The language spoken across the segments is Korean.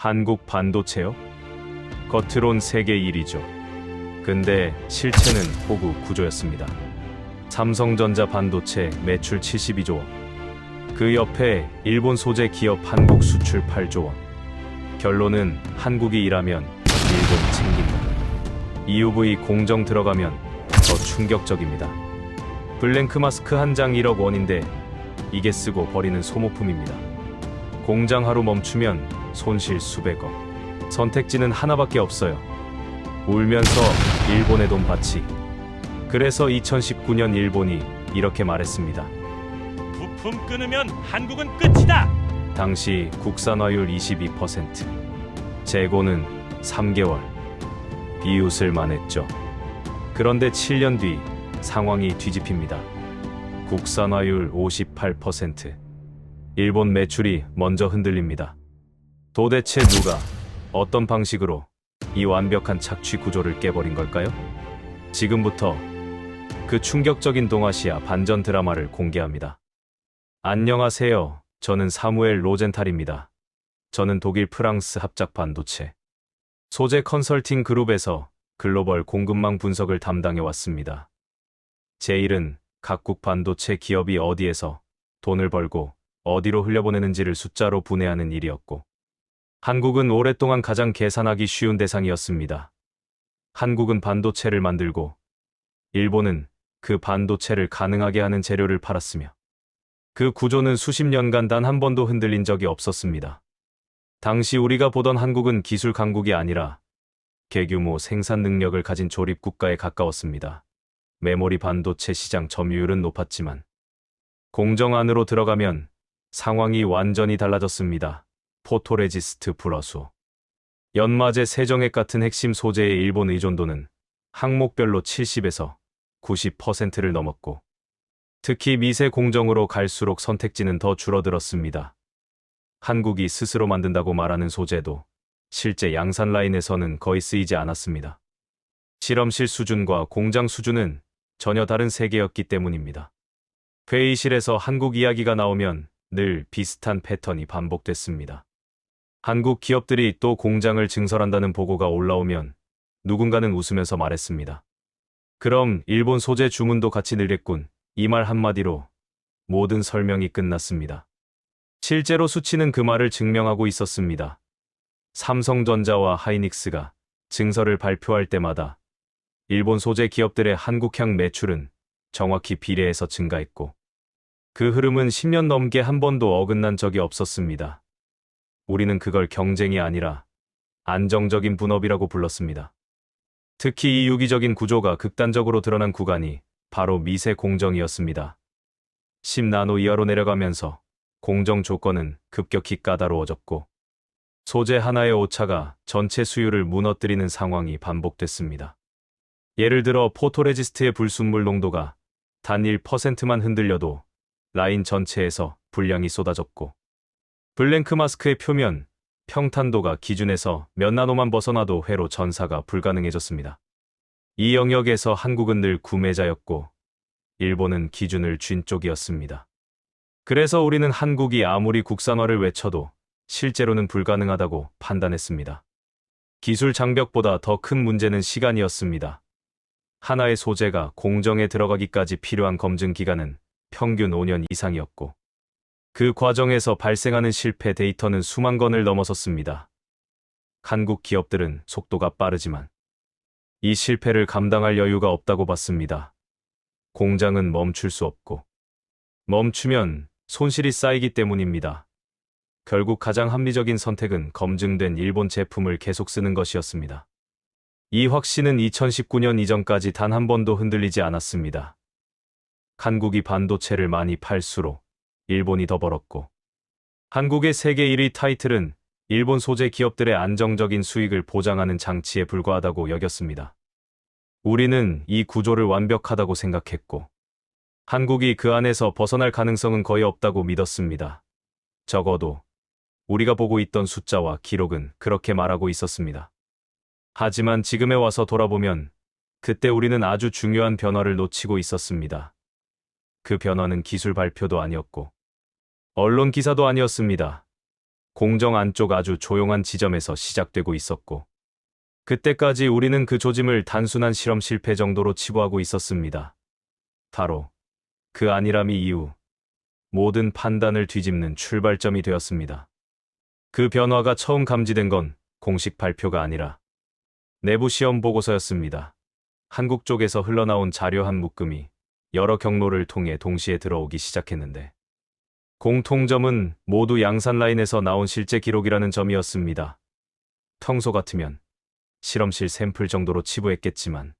한국 반도체요? 겉으론 세계 1위죠. 근데 실체는 호구 구조였습니다. 삼성전자 반도체 매출 72조 원. 그 옆에 일본 소재 기업 한국 수출 8조 원. 결론은 한국이 일하면 일본이 챙긴다. EUV 공정 들어가면 더 충격적입니다. 블랭크 마스크 한 장 1억 원인데 이게 쓰고 버리는 소모품입니다. 공장 하루 멈추면 손실 수백억. 선택지는 하나밖에 없어요. 울면서 일본의 돈 받치. 그래서 2019년 일본이 이렇게 말했습니다. 부품 끊으면 한국은 끝이다. 당시 국산화율 22%, 재고는 3개월. 비웃을 만했죠. 그런데 7년 뒤 상황이 뒤집힙니다. 국산화율 58%. 일본 매출이 먼저 흔들립니다. 도대체 누가 어떤 방식으로 이 완벽한 착취 구조를 깨버린 걸까요? 지금부터 그 충격적인 동아시아 반전 드라마를 공개합니다. 안녕하세요. 저는 사무엘 로젠탈입니다. 저는 독일 프랑스 합작 반도체 소재 컨설팅 그룹에서 글로벌 공급망 분석을 담당해 왔습니다. 제 일은 각국 반도체 기업이 어디에서 돈을 벌고 어디로 흘려보내는지를 숫자로 분해하는 일이었고, 한국은 오랫동안 가장 계산하기 쉬운 대상이었습니다. 한국은 반도체를 만들고 일본은 그 반도체를 가능하게 하는 재료를 팔았으며, 그 구조는 수십 년간 단 한 번도 흔들린 적이 없었습니다. 당시 우리가 보던 한국은 기술 강국이 아니라 대규모 생산 능력을 가진 조립 국가에 가까웠습니다. 메모리 반도체 시장 점유율은 높았지만 공정 안으로 들어가면 상황이 완전히 달라졌습니다. 포토레지스트 불화수, 연마제 세정액 같은 핵심 소재의 일본 의존도는 항목별로 70에서 90%를 넘었고, 특히 미세 공정으로 갈수록 선택지는 더 줄어들었습니다. 한국이 스스로 만든다고 말하는 소재도 실제 양산 라인에서는 거의 쓰이지 않았습니다. 실험실 수준과 공장 수준은 전혀 다른 세계였기 때문입니다. 회의실에서 한국 이야기가 나오면 늘 비슷한 패턴이 반복됐습니다. 한국 기업들이 또 공장을 증설한다는 보고가 올라오면 누군가는 웃으면서 말했습니다. 그럼 일본 소재 주문도 같이 늘겠군. 이 말 한마디로 모든 설명이 끝났습니다. 실제로 수치는 그 말을 증명하고 있었습니다. 삼성전자와 하이닉스가 증설을 발표할 때마다 일본 소재 기업들의 한국향 매출은 정확히 비례해서 증가했고, 그 흐름은 10년 넘게 한 번도 어긋난 적이 없었습니다. 우리는 그걸 경쟁이 아니라 안정적인 분업이라고 불렀습니다. 특히 이 유기적인 구조가 극단적으로 드러난 구간이 바로 미세 공정이었습니다. 10나노 이하로 내려가면서 공정 조건은 급격히 까다로워졌고, 소재 하나의 오차가 전체 수율을 무너뜨리는 상황이 반복됐습니다. 예를 들어 포토레지스트의 불순물 농도가 단 1%만 흔들려도 라인 전체에서 불량이 쏟아졌고, 블랭크 마스크의 표면, 평탄도가 기준에서 몇 나노만 벗어나도 회로 전사가 불가능해졌습니다. 이 영역에서 한국은 늘 구매자였고 일본은 기준을 쥔 쪽이었습니다. 그래서 우리는 한국이 아무리 국산화를 외쳐도 실제로는 불가능하다고 판단했습니다. 기술 장벽보다 더 큰 문제는 시간이었습니다. 하나의 소재가 공정에 들어가기까지 필요한 검증 기간은 평균 5년 이상이었고, 그 과정에서 발생하는 실패 데이터는 수만 건을 넘어섰습니다. 한국 기업들은 속도가 빠르지만 이 실패를 감당할 여유가 없다고 봤습니다. 공장은 멈출 수 없고, 멈추면 손실이 쌓이기 때문입니다. 결국 가장 합리적인 선택은 검증된 일본 제품을 계속 쓰는 것이었습니다. 이 확신은 2019년 이전까지 단 한 번도 흔들리지 않았습니다. 한국이 반도체를 많이 팔수록 일본이 더 벌었고, 한국의 세계 1위 타이틀은 일본 소재 기업들의 안정적인 수익을 보장하는 장치에 불과하다고 여겼습니다. 우리는 이 구조를 완벽하다고 생각했고, 한국이 그 안에서 벗어날 가능성은 거의 없다고 믿었습니다. 적어도 우리가 보고 있던 숫자와 기록은 그렇게 말하고 있었습니다. 하지만 지금에 와서 돌아보면 그때 우리는 아주 중요한 변화를 놓치고 있었습니다. 그 변화는 기술 발표도 아니었고 언론 기사도 아니었습니다. 공정 안쪽 아주 조용한 지점에서 시작되고 있었고, 그때까지 우리는 그 조짐을 단순한 실험 실패 정도로 치부하고 있었습니다. 바로 그 안일함이 이후 모든 판단을 뒤집는 출발점이 되었습니다. 그 변화가 처음 감지된 건 공식 발표가 아니라 내부 시험 보고서였습니다. 한국 쪽에서 흘러나온 자료 한 묶음이 여러 경로를 통해 동시에 들어오기 시작했는데, 공통점은 모두 양산 라인에서 나온 실제 기록이라는 점이었습니다. 평소 같으면 실험실 샘플 정도로 치부했겠지만,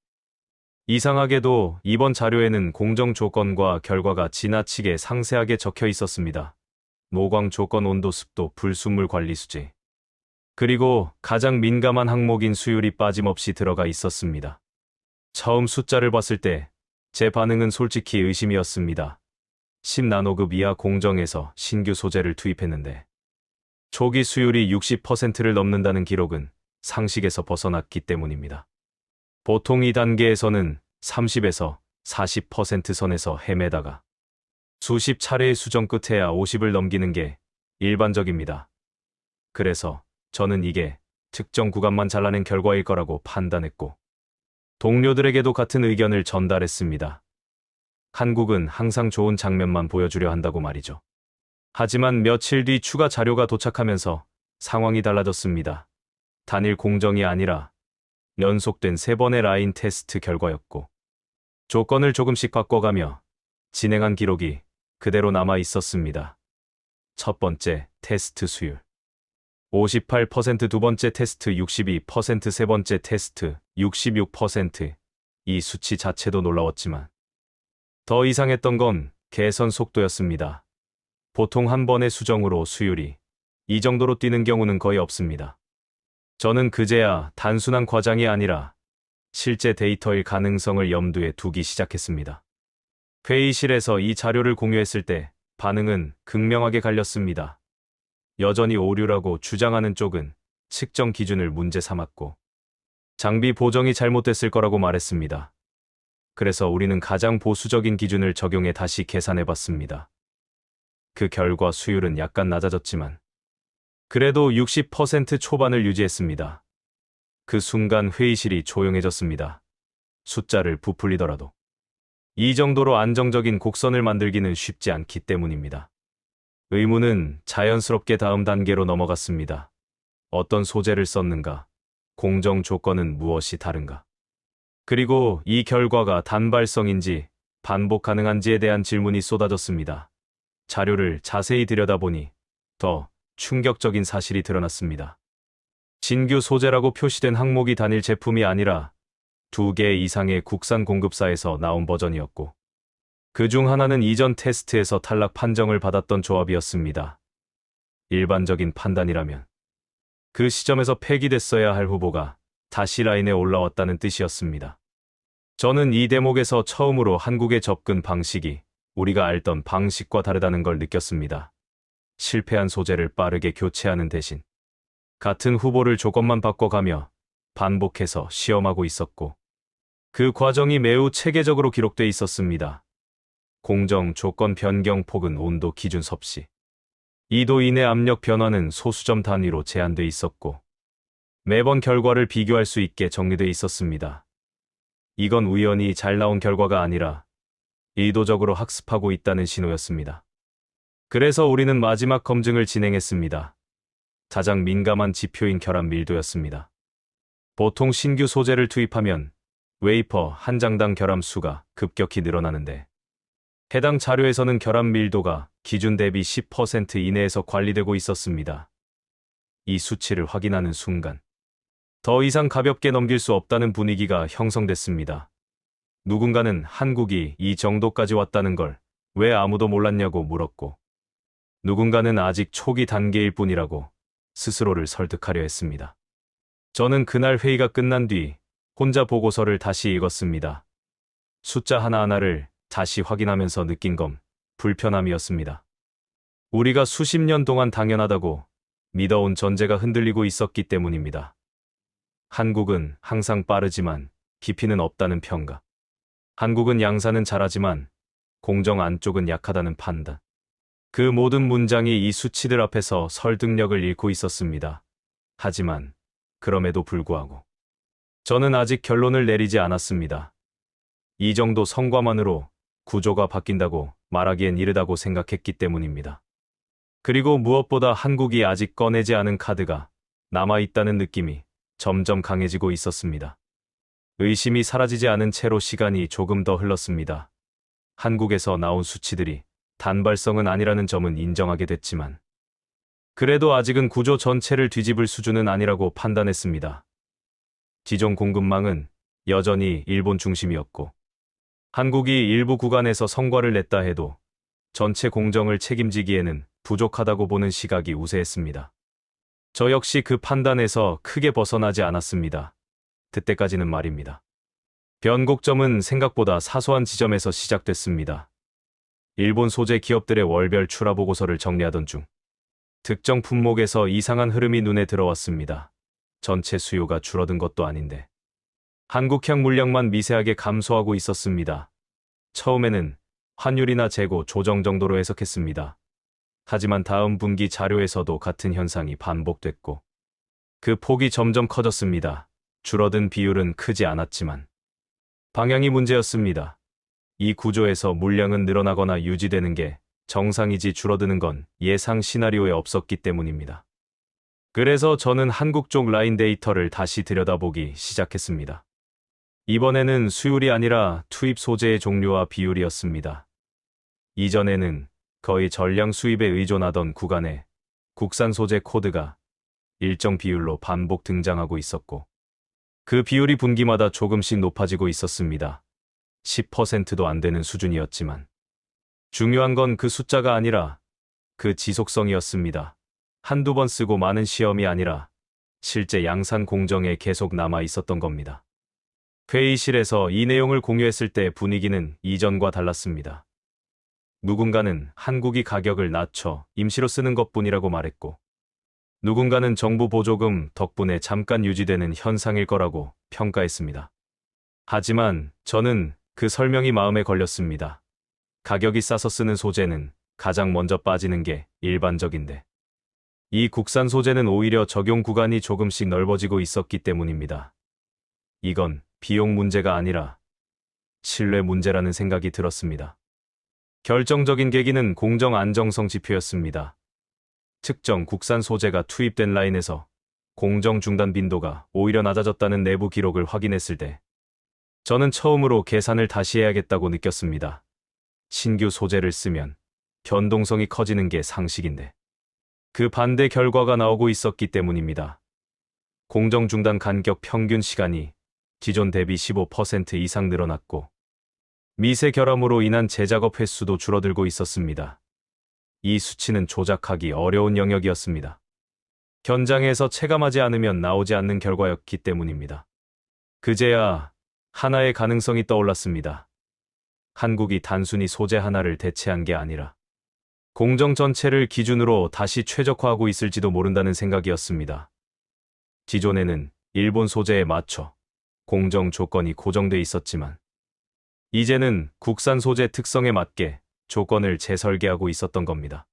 이상하게도 이번 자료에는 공정 조건과 결과가 지나치게 상세하게 적혀 있었습니다. 노광 조건, 온도, 습도, 불순물 관리 수지, 그리고 가장 민감한 항목인 수율이 빠짐없이 들어가 있었습니다. 처음 숫자를 봤을 때 제 반응은 솔직히 의심이었습니다. 10나노급 이하 공정에서 신규 소재를 투입했는데 초기 수율이 60%를 넘는다는 기록은 상식에서 벗어났기 때문입니다. 보통 이 단계에서는 30에서 40% 선에서 헤매다가 수십 차례의 수정 끝에야 50을 넘기는 게 일반적입니다. 그래서 저는 이게 특정 구간만 잘라낸 결과일 거라고 판단했고, 동료들에게도 같은 의견을 전달했습니다. 한국은 항상 좋은 장면만 보여주려 한다고 말이죠. 하지만 며칠 뒤 추가 자료가 도착하면서 상황이 달라졌습니다. 단일 공정이 아니라 연속된 3번의 라인 테스트 결과였고, 조건을 조금씩 바꿔가며 진행한 기록이 그대로 남아 있었습니다. 첫 번째 테스트 수율 58%, 두 번째 테스트 62%, 세 번째 테스트 66%. 이 수치 자체도 놀라웠지만 더 이상했던 건 개선 속도였습니다. 보통 한 번의 수정으로 수율이 이 정도로 뛰는 경우는 거의 없습니다. 저는 그제야 단순한 과장이 아니라 실제 데이터일 가능성을 염두에 두기 시작했습니다. 회의실에서 이 자료를 공유했을 때 반응은 극명하게 갈렸습니다. 여전히 오류라고 주장하는 쪽은 측정 기준을 문제 삼았고, 장비 보정이 잘못됐을 거라고 말했습니다. 그래서 우리는 가장 보수적인 기준을 적용해 다시 계산해봤습니다. 그 결과 수율은 약간 낮아졌지만 그래도 60% 초반을 유지했습니다. 그 순간 회의실이 조용해졌습니다. 숫자를 부풀리더라도 이 정도로 안정적인 곡선을 만들기는 쉽지 않기 때문입니다. 의문은 자연스럽게 다음 단계로 넘어갔습니다. 어떤 소재를 썼는가? 공정 조건은 무엇이 다른가? 그리고 이 결과가 단발성인지 반복 가능한지에 대한 질문이 쏟아졌습니다. 자료를 자세히 들여다보니 더 충격적인 사실이 드러났습니다. 신규 소재라고 표시된 항목이 단일 제품이 아니라 2개 이상의 국산 공급사에서 나온 버전이었고, 그중 하나는 이전 테스트에서 탈락 판정을 받았던 조합이었습니다. 일반적인 판단이라면 그 시점에서 폐기됐어야 할 후보가 다시 라인에 올라왔다는 뜻이었습니다. 저는 이 대목에서 처음으로 한국의 접근 방식이 우리가 알던 방식과 다르다는 걸 느꼈습니다. 실패한 소재를 빠르게 교체하는 대신 같은 후보를 조건만 바꿔가며 반복해서 시험하고 있었고, 그 과정이 매우 체계적으로 기록돼 있었습니다. 공정 조건 변경 폭은 온도 기준 섭씨, 2도 이내 압력 변화는 소수점 단위로 제한돼 있었고, 매번 결과를 비교할 수 있게 정리돼 있었습니다. 이건 우연히 잘 나온 결과가 아니라 의도적으로 학습하고 있다는 신호였습니다. 그래서 우리는 마지막 검증을 진행했습니다. 가장 민감한 지표인 결합 밀도였습니다. 보통 신규 소재를 투입하면 웨이퍼 한 장당 결합 수가 급격히 늘어나는데, 해당 자료에서는 결합 밀도가 기준 대비 10% 이내에서 관리되고 있었습니다. 이 수치를 확인하는 순간 더 이상 가볍게 넘길 수 없다는 분위기가 형성됐습니다. 누군가는 한국이 이 정도까지 왔다는 걸 왜 아무도 몰랐냐고 물었고, 누군가는 아직 초기 단계일 뿐이라고 스스로를 설득하려 했습니다. 저는 그날 회의가 끝난 뒤 혼자 보고서를 다시 읽었습니다. 숫자 하나하나를 다시 확인하면서 느낀 건 불편함이었습니다. 우리가 수십 년 동안 당연하다고 믿어온 전제가 흔들리고 있었기 때문입니다. 한국은 항상 빠르지만 깊이는 없다는 평가. 한국은 양산은 잘하지만 공정 안쪽은 약하다는 판단. 그 모든 문장이 이 수치들 앞에서 설득력을 잃고 있었습니다. 하지만 그럼에도 불구하고 저는 아직 결론을 내리지 않았습니다. 이 정도 성과만으로 구조가 바뀐다고 말하기엔 이르다고 생각했기 때문입니다. 그리고 무엇보다 한국이 아직 꺼내지 않은 카드가 남아있다는 느낌이 점점 강해지고 있었습니다. 의심이 사라지지 않은 채로 시간이 조금 더 흘렀습니다. 한국에서 나온 수치들이 단발성은 아니라는 점은 인정하게 됐지만 그래도 아직은 구조 전체를 뒤집을 수준은 아니라고 판단했습니다. 지정 공급망은 여전히 일본 중심이었고 한국이 일부 구간에서 성과를 냈다 해도 전체 공정을 책임지기에는 부족하다고 보는 시각이 우세했습니다. 저 역시 그 판단에서 크게 벗어나지 않았습니다. 그때까지는 말입니다. 변곡점은 생각보다 사소한 지점에서 시작됐습니다. 일본 소재 기업들의 월별 출하 보고서를 정리하던 중 특정 품목에서 이상한 흐름이 눈에 들어왔습니다. 전체 수요가 줄어든 것도 아닌데 한국향 물량만 미세하게 감소하고 있었습니다. 처음에는 환율이나 재고 조정 정도로 해석했습니다. 하지만 다음 분기 자료에서도 같은 현상이 반복됐고 그 폭이 점점 커졌습니다. 줄어든 비율은 크지 않았지만 방향이 문제였습니다. 이 구조에서 물량은 늘어나거나 유지되는 게 정상이지 줄어드는 건 예상 시나리오에 없었기 때문입니다. 그래서 저는 한국 쪽 라인 데이터를 다시 들여다보기 시작했습니다. 이번에는 수율이 아니라 투입 소재의 종류와 비율이었습니다. 이전에는 거의 전량 수입에 의존하던 구간에 국산 소재 코드가 일정 비율로 반복 등장하고 있었고 그 비율이 분기마다 조금씩 높아지고 있었습니다. 10%도 안 되는 수준이었지만 중요한 건 그 숫자가 아니라 그 지속성이었습니다. 한두 번 쓰고 마는 시험이 아니라 실제 양산 공정에 계속 남아 있었던 겁니다. 회의실에서 이 내용을 공유했을 때 분위기는 이전과 달랐습니다. 누군가는 한국이 가격을 낮춰 임시로 쓰는 것뿐이라고 말했고 누군가는 정부 보조금 덕분에 잠깐 유지되는 현상일 거라고 평가했습니다. 하지만 저는 그 설명이 마음에 걸렸습니다. 가격이 싸서 쓰는 소재는 가장 먼저 빠지는 게 일반적인데 이 국산 소재는 오히려 적용 구간이 조금씩 넓어지고 있었기 때문입니다. 이건 비용 문제가 아니라 신뢰 문제라는 생각이 들었습니다. 결정적인 계기는 공정 안정성 지표였습니다. 특정 국산 소재가 투입된 라인에서 공정 중단 빈도가 오히려 낮아졌다는 내부 기록을 확인했을 때 저는 처음으로 계산을 다시 해야겠다고 느꼈습니다. 신규 소재를 쓰면 변동성이 커지는 게 상식인데 그 반대 결과가 나오고 있었기 때문입니다. 공정 중단 간격 평균 시간이 기존 대비 15% 이상 늘어났고 미세 결함으로 인한 재작업 횟수도 줄어들고 있었습니다. 이 수치는 조작하기 어려운 영역이었습니다. 현장에서 체감하지 않으면 나오지 않는 결과였기 때문입니다. 그제야 하나의 가능성이 떠올랐습니다. 한국이 단순히 소재 하나를 대체한 게 아니라 공정 전체를 기준으로 다시 최적화하고 있을지도 모른다는 생각이었습니다. 기존에는 일본 소재에 맞춰 공정 조건이 고정돼 있었지만 이제는 국산 소재 특성에 맞게 조건을 재설계하고 있었던 겁니다.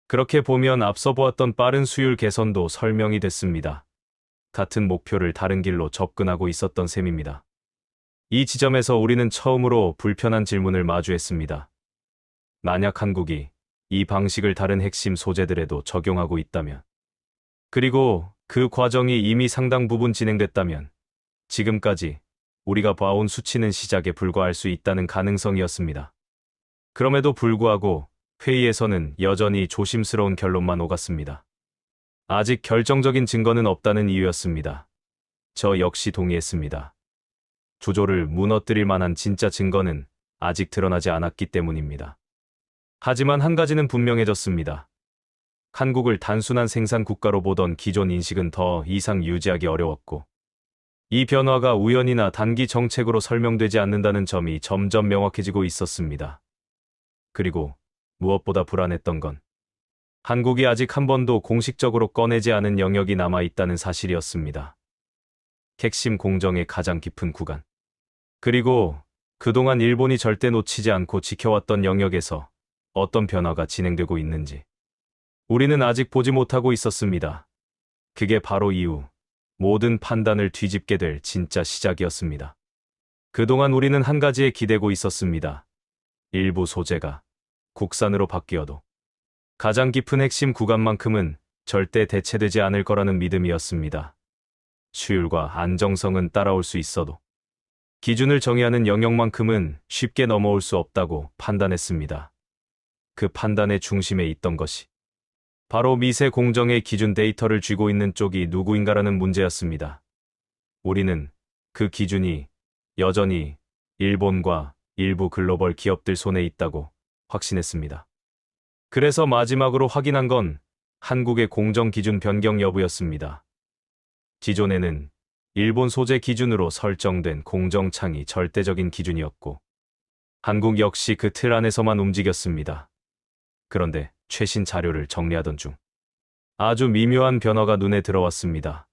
그렇게 보면 앞서 보았던 빠른 수율 개선도 설명이 됐습니다. 같은 목표를 다른 길로 접근하고 있었던 셈입니다. 이 지점에서 우리는 처음으로 불편한 질문을 마주했습니다. 만약 한국이 이 방식을 다른 핵심 소재들에도 적용하고 있다면, 그리고 그 과정이 이미 상당 부분 진행됐다면, 지금까지 우리가 봐온 수치는 시작에 불과할 수 있다는 가능성이었습니다. 그럼에도 불구하고 회의에서는 여전히 조심스러운 결론만 오갔습니다. 아직 결정적인 증거는 없다는 이유였습니다. 저 역시 동의했습니다. 구조를 무너뜨릴 만한 진짜 증거는 아직 드러나지 않았기 때문입니다. 하지만 한 가지는 분명해졌습니다. 한국을 단순한 생산 국가로 보던 기존 인식은 더 이상 유지하기 어려웠고, 이 변화가 우연이나 단기 정책으로 설명되지 않는다는 점이 점점 명확해지고 있었습니다. 그리고 무엇보다 불안했던 건 한국이 아직 한 번도 공식적으로 꺼내지 않은 영역이 남아있다는 사실이었습니다. 핵심 공정의 가장 깊은 구간. 그리고 그동안 일본이 절대 놓치지 않고 지켜왔던 영역에서 어떤 변화가 진행되고 있는지 우리는 아직 보지 못하고 있었습니다. 그게 바로 이후 모든 판단을 뒤집게 될 진짜 시작이었습니다. 그동안 우리는 한 가지에 기대고 있었습니다. 일부 소재가 국산으로 바뀌어도 가장 깊은 핵심 구간만큼은 절대 대체되지 않을 거라는 믿음이었습니다. 수율과 안정성은 따라올 수 있어도 기준을 정의하는 영역만큼은 쉽게 넘어올 수 없다고 판단했습니다. 그 판단의 중심에 있던 것이 바로 미세 공정의 기준 데이터를 쥐고 있는 쪽이 누구인가라는 문제였습니다. 우리는 그 기준이 여전히 일본과 일부 글로벌 기업들 손에 있다고 확신했습니다. 그래서 마지막으로 확인한 건 한국의 공정 기준 변경 여부였습니다. 기존에는 일본 소재 기준으로 설정된 공정창이 절대적인 기준이었고 한국 역시 그 틀 안에서만 움직였습니다. 그런데 최신 자료를 정리하던 중 아주 미묘한 변화가 눈에 들어왔습니다.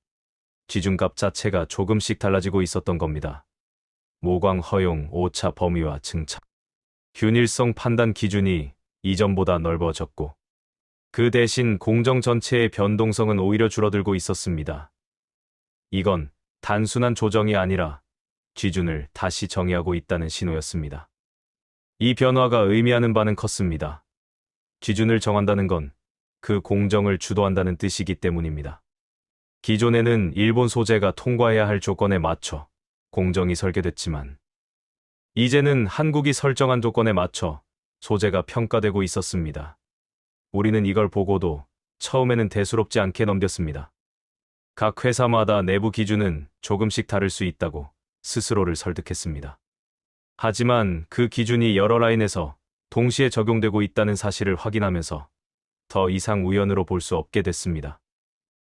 기준값 자체가 조금씩 달라지고 있었던 겁니다. 모광 허용 오차 범위와 증차, 균일성 판단 기준이 이전보다 넓어졌고 그 대신 공정 전체의 변동성은 오히려 줄어들고 있었습니다. 이건 단순한 조정이 아니라 기준을 다시 정의하고 있다는 신호였습니다. 이 변화가 의미하는 바는 컸습니다. 기준을 정한다는 건 그 공정을 주도한다는 뜻이기 때문입니다. 기존에는 일본 소재가 통과해야 할 조건에 맞춰 공정이 설계됐지만 이제는 한국이 설정한 조건에 맞춰 소재가 평가되고 있었습니다. 우리는 이걸 보고도 처음에는 대수롭지 않게 넘겼습니다. 각 회사마다 내부 기준은 조금씩 다를 수 있다고 스스로를 설득했습니다. 하지만 그 기준이 여러 라인에서 동시에 적용되고 있다는 사실을 확인하면서 더 이상 우연으로 볼 수 없게 됐습니다.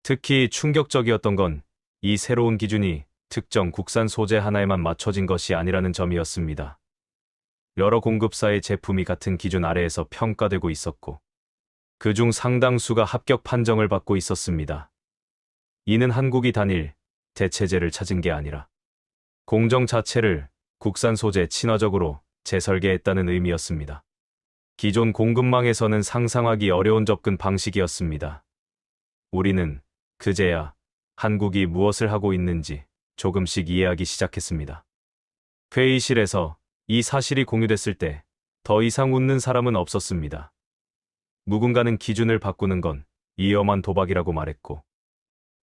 특히 충격적이었던 건 이 새로운 기준이 특정 국산 소재 하나에만 맞춰진 것이 아니라는 점이었습니다. 여러 공급사의 제품이 같은 기준 아래에서 평가되고 있었고 그중 상당수가 합격 판정을 받고 있었습니다. 이는 한국이 단일 대체제를 찾은 게 아니라 공정 자체를 국산 소재 친화적으로 재설계했다는 의미였습니다. 기존 공급망에서는 상상하기 어려운 접근 방식이었습니다. 우리는 그제야 한국이 무엇을 하고 있는지 조금씩 이해하기 시작했습니다. 회의실에서 이 사실이 공유됐을 때 더 이상 웃는 사람은 없었습니다. 누군가는 기준을 바꾸는 건 위험한 도박이라고 말했고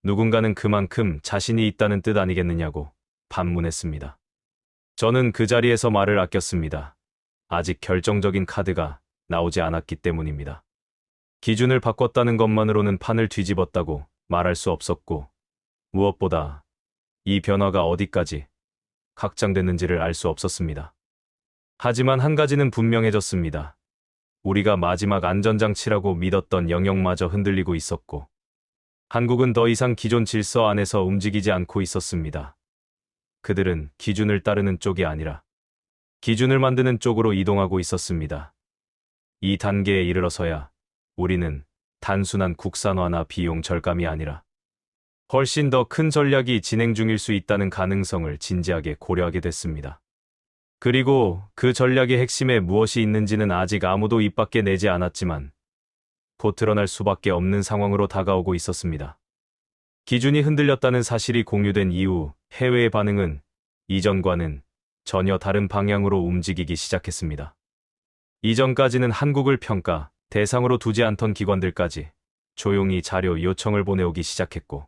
누군가는 그만큼 자신이 있다는 뜻 아니겠느냐고 반문했습니다. 저는 그 자리에서 말을 아꼈습니다. 아직 결정적인 카드가 나오지 않았기 때문입니다. 기준을 바꿨다는 것만으로는 판을 뒤집었다고 말할 수 없었고 무엇보다 이 변화가 어디까지 확장됐는지를 알 수 없었습니다. 하지만 한 가지는 분명해졌습니다. 우리가 마지막 안전장치라고 믿었던 영역마저 흔들리고 있었고 한국은 더 이상 기존 질서 안에서 움직이지 않고 있었습니다. 그들은 기준을 따르는 쪽이 아니라 기준을 만드는 쪽으로 이동하고 있었습니다. 이 단계에 이르러서야 우리는 단순한 국산화나 비용 절감이 아니라 훨씬 더 큰 전략이 진행 중일 수 있다는 가능성을 진지하게 고려하게 됐습니다. 그리고 그 전략의 핵심에 무엇이 있는지는 아직 아무도 입 밖에 내지 않았지만 곧 드러날 수밖에 없는 상황으로 다가오고 있었습니다. 기준이 흔들렸다는 사실이 공유된 이후 해외의 반응은 이전과는 전혀 다른 방향으로 움직이기 시작했습니다. 이전까지는 한국을 평가 대상으로 두지 않던 기관들까지 조용히 자료 요청을 보내오기 시작했고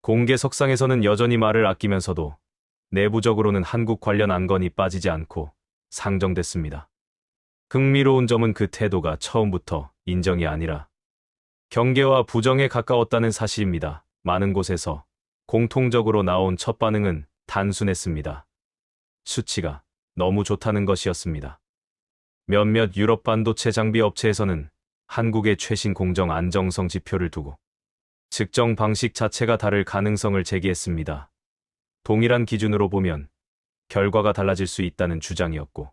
공개석상에서는 여전히 말을 아끼면서도 내부적으로는 한국 관련 안건이 빠지지 않고 상정됐습니다. 흥미로운 점은 그 태도가 처음부터 인정이 아니라 경계와 부정에 가까웠다는 사실입니다. 많은 곳에서 공통적으로 나온 첫 반응은 단순했습니다. 수치가 너무 좋다는 것이었습니다. 몇몇 유럽 반도체 장비 업체에서는 한국의 최신 공정 안정성 지표를 두고 측정 방식 자체가 다를 가능성을 제기했습니다. 동일한 기준으로 보면 결과가 달라질 수 있다는 주장이었고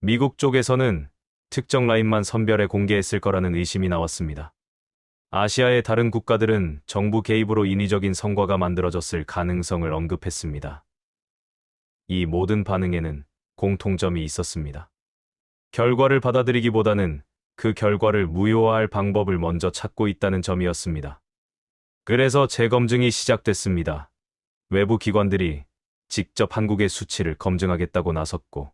미국 쪽에서는 특정 라인만 선별해 공개했을 거라는 의심이 나왔습니다. 아시아의 다른 국가들은 정부 개입으로 인위적인 성과가 만들어졌을 가능성을 언급했습니다. 이 모든 반응에는 공통점이 있었습니다. 결과를 받아들이기보다는 그 결과를 무효화할 방법을 먼저 찾고 있다는 점이었습니다. 그래서 재검증이 시작됐습니다. 외부 기관들이 직접 한국의 수치를 검증하겠다고 나섰고,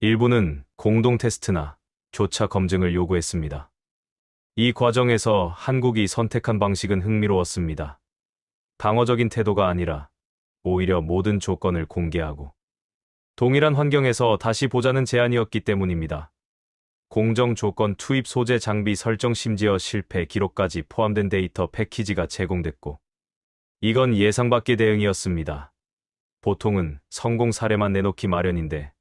일부는 공동 테스트나 교차 검증을 요구했습니다. 이 과정에서 한국이 선택한 방식은 흥미로웠습니다. 방어적인 태도가 아니라 오히려 모든 조건을 공개하고 동일한 환경에서 다시 보자는 제안이었기 때문입니다. 공정 조건 투입 소재 장비 설정 심지어 실패 기록까지 포함된 데이터 패키지가 제공됐고, 이건 예상 밖의 대응이었습니다. 보통은 성공 사례만 내놓기 마련인데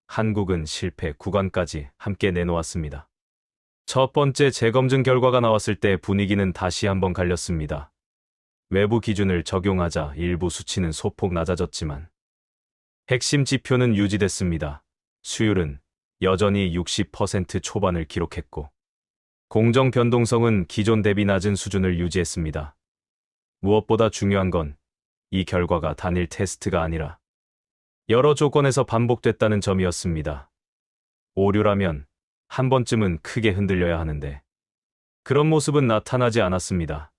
한국은 실패 구간까지 함께 내놓았습니다. 첫 번째 재검증 결과가 나왔을 때 분위기는 다시 한번 갈렸습니다. 외부 기준을 적용하자 일부 수치는 소폭 낮아졌지만 핵심 지표는 유지됐습니다. 수율은 여전히 60% 초반을 기록했고, 공정 변동성은 기존 대비 낮은 수준을 유지했습니다. 무엇보다 중요한 건 이 결과가 단일 테스트가 아니라 여러 조건에서 반복됐다는 점이었습니다. 오류라면 한 번쯤은 크게 흔들려야 하는데 그런 모습은 나타나지 않았습니다.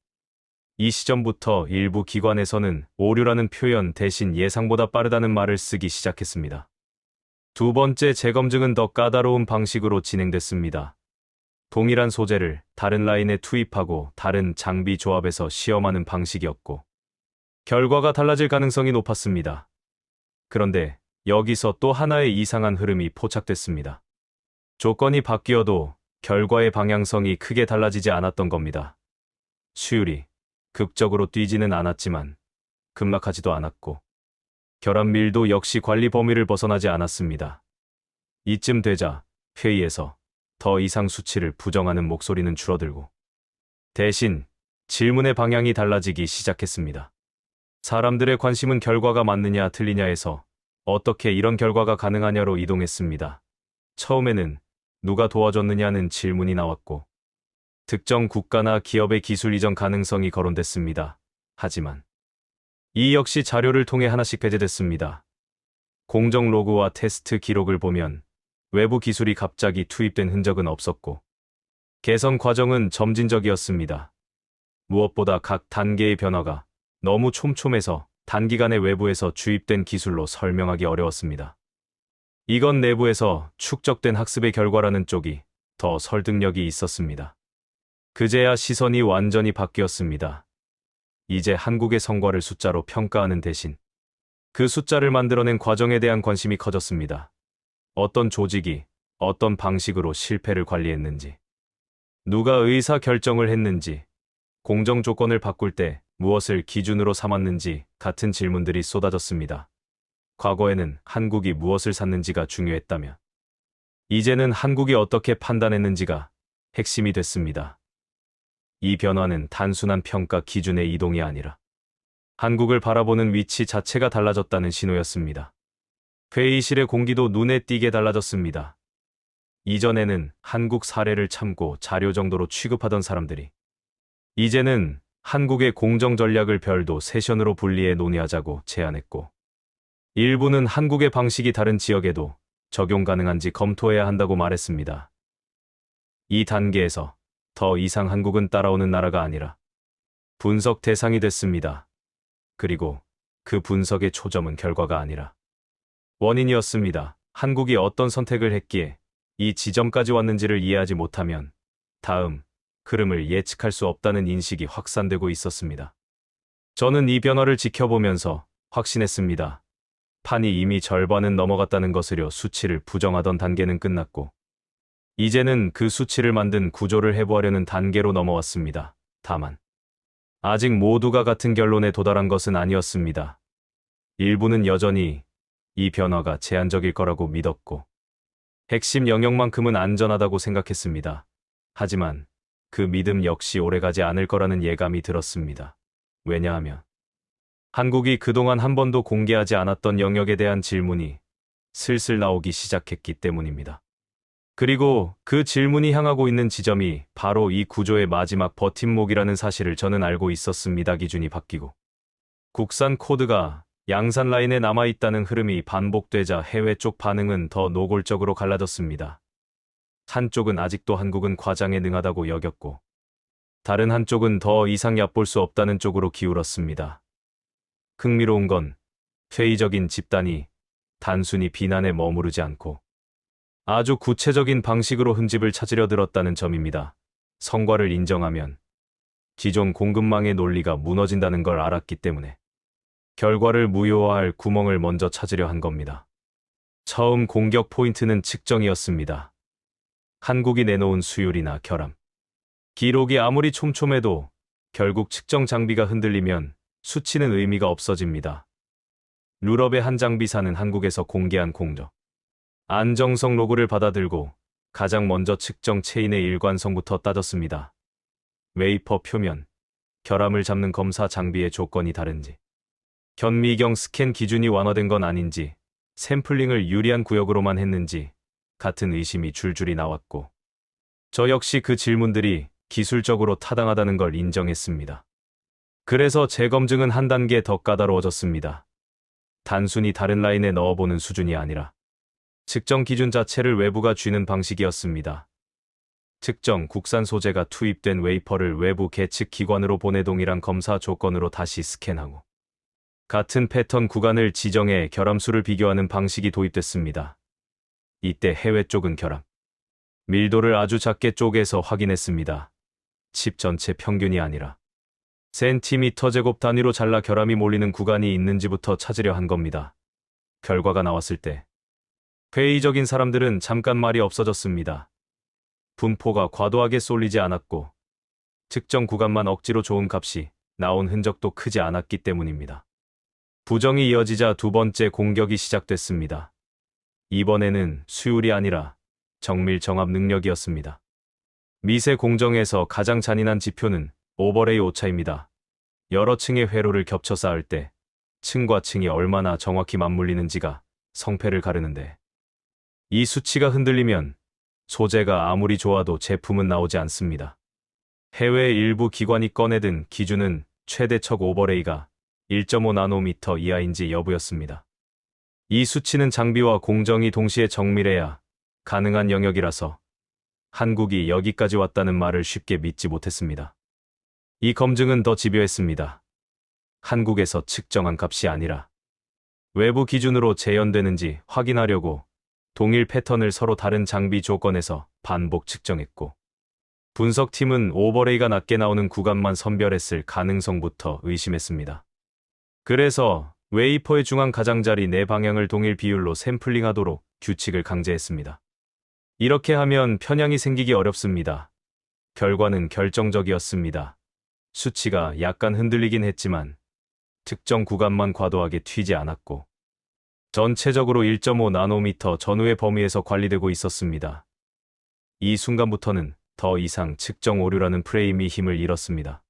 이 시점부터 일부 기관에서는 오류라는 표현 대신 예상보다 빠르다는 말을 쓰기 시작했습니다. 두 번째 재검증은 더 까다로운 방식으로 진행됐습니다. 동일한 소재를 다른 라인에 투입하고 다른 장비 조합에서 시험하는 방식이었고, 결과가 달라질 가능성이 높았습니다. 그런데 여기서 또 하나의 이상한 흐름이 포착됐습니다. 조건이 바뀌어도 결과의 방향성이 크게 달라지지 않았던 겁니다. 수율이 극적으로 뛰지는 않았지만 급락하지도 않았고, 결합 밀도 역시 관리 범위를 벗어나지 않았습니다. 이쯤 되자 회의에서 더 이상 수치를 부정하는 목소리는 줄어들고, 대신 질문의 방향이 달라지기 시작했습니다. 사람들의 관심은 결과가 맞느냐 틀리냐에서 어떻게 이런 결과가 가능하냐로 이동했습니다. 처음에는 누가 도와줬느냐는 질문이 나왔고, 특정 국가나 기업의 기술 이전 가능성이 거론됐습니다. 하지만 이 역시 자료를 통해 하나씩 배제됐습니다. 공정 로그와 테스트 기록을 보면 외부 기술이 갑자기 투입된 흔적은 없었고, 개선 과정은 점진적이었습니다. 무엇보다 각 단계의 변화가 너무 촘촘해서 단기간에 외부에서 주입된 기술로 설명하기 어려웠습니다. 이건 내부에서 축적된 학습의 결과라는 쪽이 더 설득력이 있었습니다. 그제야 시선이 완전히 바뀌었습니다. 이제 한국의 성과를 숫자로 평가하는 대신 그 숫자를 만들어낸 과정에 대한 관심이 커졌습니다. 어떤 조직이 어떤 방식으로 실패를 관리했는지, 누가 의사 결정을 했는지, 공정 조건을 바꿀 때 무엇을 기준으로 삼았는지 같은 질문들이 쏟아졌습니다. 과거에는 한국이 무엇을 샀는지가 중요했다면 이제는 한국이 어떻게 판단했는지가 핵심이 됐습니다. 이 변화는 단순한 평가 기준의 이동이 아니라 한국을 바라보는 위치 자체가 달라졌다는 신호였습니다. 회의실의 공기도 눈에 띄게 달라졌습니다. 이전에는 한국 사례를 참고 자료 정도로 취급하던 사람들이 이제는 한국의 공정 전략을 별도 세션으로 분리해 논의하자고 제안했고, 일부는 한국의 방식이 다른 지역에도 적용 가능한지 검토해야 한다고 말했습니다. 이 단계에서 더 이상 한국은 따라오는 나라가 아니라 분석 대상이 됐습니다. 그리고 그 분석의 초점은 결과가 아니라 원인이었습니다. 한국이 어떤 선택을 했기에 이 지점까지 왔는지를 이해하지 못하면 다음 흐름을 예측할 수 없다는 인식이 확산되고 있었습니다. 저는 이 변화를 지켜보면서 확신했습니다. 판이 이미 절반은 넘어갔다는 것으로 수치를 부정하던 단계는 끝났고, 이제는 그 수치를 만든 구조를 해부하려는 단계로 넘어왔습니다. 다만 아직 모두가 같은 결론에 도달한 것은 아니었습니다. 일부는 여전히 이 변화가 제한적일 거라고 믿었고, 핵심 영역만큼은 안전하다고 생각했습니다. 하지만 그 믿음 역시 오래가지 않을 거라는 예감이 들었습니다. 왜냐하면 한국이 그동안 한 번도 공개하지 않았던 영역에 대한 질문이 슬슬 나오기 시작했기 때문입니다. 그리고 그 질문이 향하고 있는 지점이 바로 이 구조의 마지막 버팀목이라는 사실을 저는 알고 있었습니다. 기준이 바뀌고 국산 코드가 양산 라인에 남아있다는 흐름이 반복되자 해외 쪽 반응은 더 노골적으로 갈라졌습니다. 한쪽은 아직도 한국은 과장에 능하다고 여겼고, 다른 한쪽은 더 이상 얕볼 수 없다는 쪽으로 기울었습니다. 흥미로운 건 회의적인 집단이 단순히 비난에 머무르지 않고 아주 구체적인 방식으로 흠집을 찾으려 들었다는 점입니다. 성과를 인정하면 기존 공급망의 논리가 무너진다는 걸 알았기 때문에 결과를 무효화할 구멍을 먼저 찾으려 한 겁니다. 처음 공격 포인트는 측정이었습니다. 한국이 내놓은 수율이나 결함, 기록이 아무리 촘촘해도 결국 측정 장비가 흔들리면 수치는 의미가 없어집니다. 유럽의 한 장비사는 한국에서 공개한 공정 안정성 로그를 받아들고 가장 먼저 측정 체인의 일관성부터 따졌습니다. 웨이퍼 표면, 결함을 잡는 검사 장비의 조건이 다른지, 현미경 스캔 기준이 완화된 건 아닌지, 샘플링을 유리한 구역으로만 했는지 같은 의심이 줄줄이 나왔고, 저 역시 그 질문들이 기술적으로 타당하다는 걸 인정했습니다. 그래서 재검증은 한 단계 더 까다로워졌습니다. 단순히 다른 라인에 넣어보는 수준이 아니라 측정 기준 자체를 외부가 쥐는 방식이었습니다. 특정 국산 소재가 투입된 웨이퍼를 외부 계측 기관으로 보내 동일한 검사 조건으로 다시 스캔하고 같은 패턴 구간을 지정해 결함수를 비교하는 방식이 도입됐습니다. 이때 해외 쪽은 결함, 밀도를 아주 작게 쪼개서 확인했습니다. 칩 전체 평균이 아니라 센티미터 제곱 단위로 잘라 결함이 몰리는 구간이 있는지부터 찾으려 한 겁니다. 결과가 나왔을 때 회의적인 사람들은 잠깐 말이 없어졌습니다. 분포가 과도하게 쏠리지 않았고 특정 구간만 억지로 좋은 값이 나온 흔적도 크지 않았기 때문입니다. 부정이 이어지자 두 번째 공격이 시작됐습니다. 이번에는 수율이 아니라 정밀 정합 능력이었습니다. 미세 공정에서 가장 잔인한 지표는 오버레이 오차입니다. 여러 층의 회로를 겹쳐 쌓을 때 층과 층이 얼마나 정확히 맞물리는지가 성패를 가르는데, 이 수치가 흔들리면 소재가 아무리 좋아도 제품은 나오지 않습니다. 해외 일부 기관이 꺼내든 기준은 최대척 오버레이가 1.5 나노미터 이하인지 여부였습니다. 이 수치는 장비와 공정이 동시에 정밀해야 가능한 영역이라서 한국이 여기까지 왔다는 말을 쉽게 믿지 못했습니다. 이 검증은 더 집요했습니다. 한국에서 측정한 값이 아니라 외부 기준으로 재현되는지 확인하려고 동일 패턴을 서로 다른 장비 조건에서 반복 측정했고, 분석팀은 오버레이가 낮게 나오는 구간만 선별했을 가능성부터 의심했습니다. 그래서 웨이퍼의 중앙 가장자리 네 방향을 동일 비율로 샘플링하도록 규칙을 강제했습니다. 이렇게 하면 편향이 생기기 어렵습니다. 결과는 결정적이었습니다. 수치가 약간 흔들리긴 했지만 특정 구간만 과도하게 튀지 않았고 전체적으로 1.5 나노미터 전후의 범위에서 관리되고 있었습니다. 이 순간부터는 더 이상 측정 오류라는 프레임이 힘을 잃었습니다.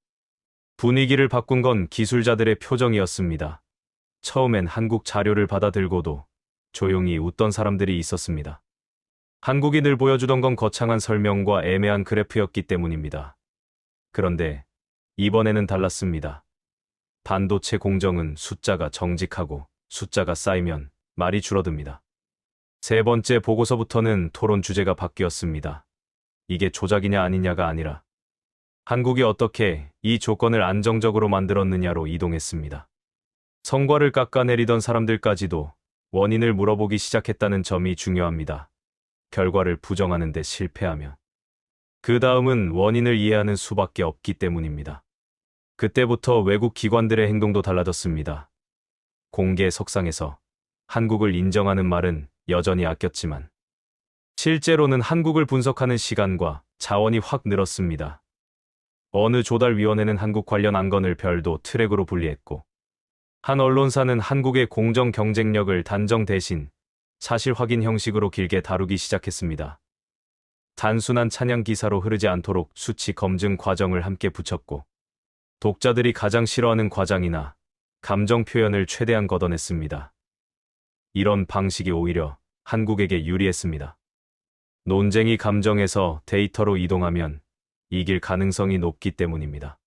분위기를 바꾼 건 기술자들의 표정이었습니다. 처음엔 한국 자료를 받아들고도 조용히 웃던 사람들이 있었습니다. 한국이 늘 보여주던 건 거창한 설명과 애매한 그래프였기 때문입니다. 그런데 이번에는 달랐습니다. 반도체 공정은 숫자가 정직하고 숫자가 쌓이면 말이 줄어듭니다. 세 번째 보고서부터는 토론 주제가 바뀌었습니다. 이게 조작이냐 아니냐가 아니라 한국이 어떻게 이 조건을 안정적으로 만들었느냐로 이동했습니다. 성과를 깎아내리던 사람들까지도 원인을 물어보기 시작했다는 점이 중요합니다. 결과를 부정하는 데 실패하면 그 다음은 원인을 이해하는 수밖에 없기 때문입니다. 그때부터 외국 기관들의 행동도 달라졌습니다. 공개 석상에서 한국을 인정하는 말은 여전히 아꼈지만 실제로는 한국을 분석하는 시간과 자원이 확 늘었습니다. 어느 조달위원회는 한국 관련 안건을 별도 트랙으로 분리했고, 한 언론사는 한국의 공정 경쟁력을 단정 대신 사실 확인 형식으로 길게 다루기 시작했습니다. 단순한 찬양 기사로 흐르지 않도록 수치 검증 과정을 함께 붙였고, 독자들이 가장 싫어하는 과장이나 감정 표현을 최대한 걷어냈습니다. 이런 방식이 오히려 한국에게 유리했습니다. 논쟁이 감정에서 데이터로 이동하면 이길 가능성이 높기 때문입니다.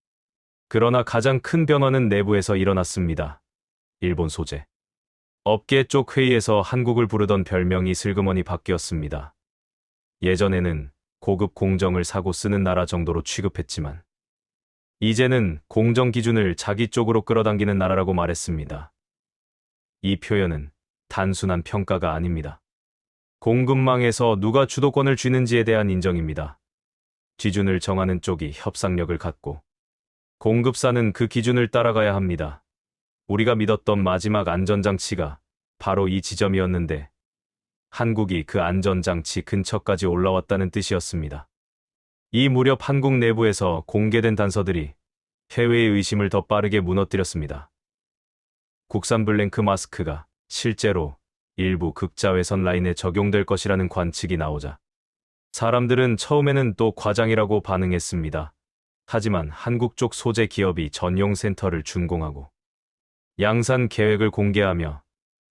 그러나 가장 큰 변화는 내부에서 일어났습니다. 일본 소재 업계 쪽 회의에서 한국을 부르던 별명이 슬그머니 바뀌었습니다. 예전에는 고급 공정을 사고 쓰는 나라 정도로 취급했지만 이제는 공정 기준을 자기 쪽으로 끌어당기는 나라라고 말했습니다. 이 표현은 단순한 평가가 아닙니다. 공급망에서 누가 주도권을 쥐는지에 대한 인정입니다. 기준을 정하는 쪽이 협상력을 갖고 공급사는 그 기준을 따라가야 합니다. 우리가 믿었던 마지막 안전장치가 바로 이 지점이었는데 한국이 그 안전장치 근처까지 올라왔다는 뜻이었습니다. 이 무렵 한국 내부에서 공개된 단서들이 해외의 의심을 더 빠르게 무너뜨렸습니다. 국산 블랭크 마스크가 실제로 일부 극자외선 라인에 적용될 것이라는 관측이 나오자 사람들은 처음에는 또 과장이라고 반응했습니다. 하지만 한국 쪽 소재 기업이 전용 센터를 준공하고 양산 계획을 공개하며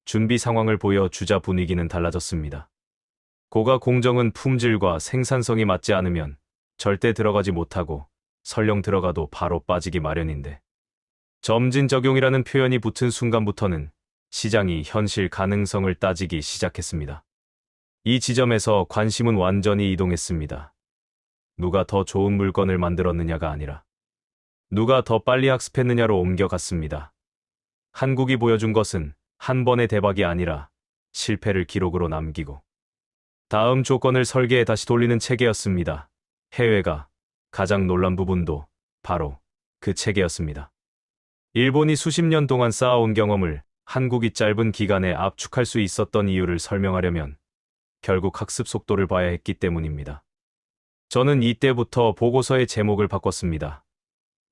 준비 상황을 보여주자 분위기는 달라졌습니다. 고가 공정은 품질과 생산성이 맞지 않으면 절대 들어가지 못하고 설령 들어가도 바로 빠지기 마련인데 점진 적용이라는 표현이 붙은 순간부터는 시장이 현실 가능성을 따지기 시작했습니다. 이 지점에서 관심은 완전히 이동했습니다. 누가 더 좋은 물건을 만들었느냐가 아니라 누가 더 빨리 학습했느냐로 옮겨갔습니다. 한국이 보여준 것은 한 번의 대박이 아니라 실패를 기록으로 남기고 다음 조건을 설계해 다시 돌리는 체계였습니다. 해외가 가장 놀란 부분도 바로 그 체계였습니다. 일본이 수십 년 동안 쌓아온 경험을 한국이 짧은 기간에 압축할 수 있었던 이유를 설명하려면 결국 학습 속도를 봐야 했기 때문입니다. 저는 이때부터 보고서의 제목을 바꿨습니다.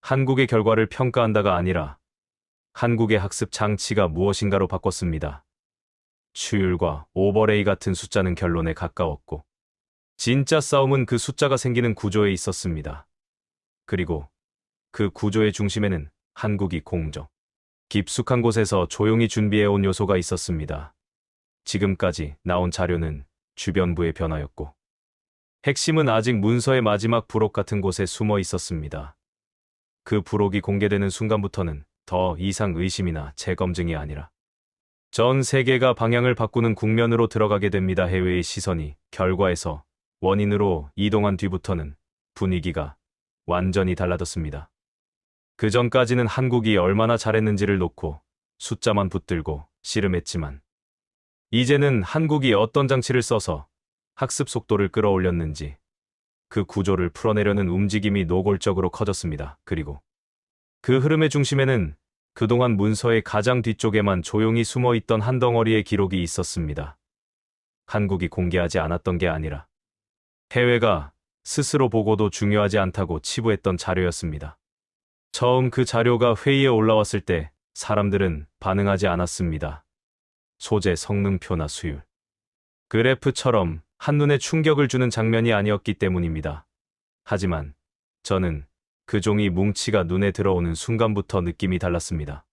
한국의 결과를 평가한다가 아니라 한국의 학습 장치가 무엇인가로 바꿨습니다. 추율과 오버레이 같은 숫자는 결론에 가까웠고 진짜 싸움은 그 숫자가 생기는 구조에 있었습니다. 그리고 그 구조의 중심에는 한국이 공정, 깊숙한 곳에서 조용히 준비해온 요소가 있었습니다. 지금까지 나온 자료는 주변부의 변화였고 핵심은 아직 문서의 마지막 부록 같은 곳에 숨어 있었습니다. 그 부록이 공개되는 순간부터는 더 이상 의심이나 재검증이 아니라 전 세계가 방향을 바꾸는 국면으로 들어가게 됩니다. 해외의 시선이 결과에서 원인으로 이동한 뒤부터는 분위기가 완전히 달라졌습니다. 그 전까지는 한국이 얼마나 잘했는지를 놓고 숫자만 붙들고 씨름했지만 이제는 한국이 어떤 장치를 써서 학습 속도를 끌어올렸는지 그 구조를 풀어내려는 움직임이 노골적으로 커졌습니다. 그리고 그 흐름의 중심에는 그동안 문서의 가장 뒤쪽에만 조용히 숨어있던 한 덩어리의 기록이 있었습니다. 한국이 공개하지 않았던 게 아니라 해외가 스스로 보고도 중요하지 않다고 치부했던 자료였습니다. 처음 그 자료가 회의에 올라왔을 때 사람들은 반응하지 않았습니다. 소재 성능표나 수율, 그래프처럼 한눈에 충격을 주는 장면이 아니었기 때문입니다. 하지만 저는 그 종이 뭉치가 눈에 들어오는 순간부터 느낌이 달랐습니다.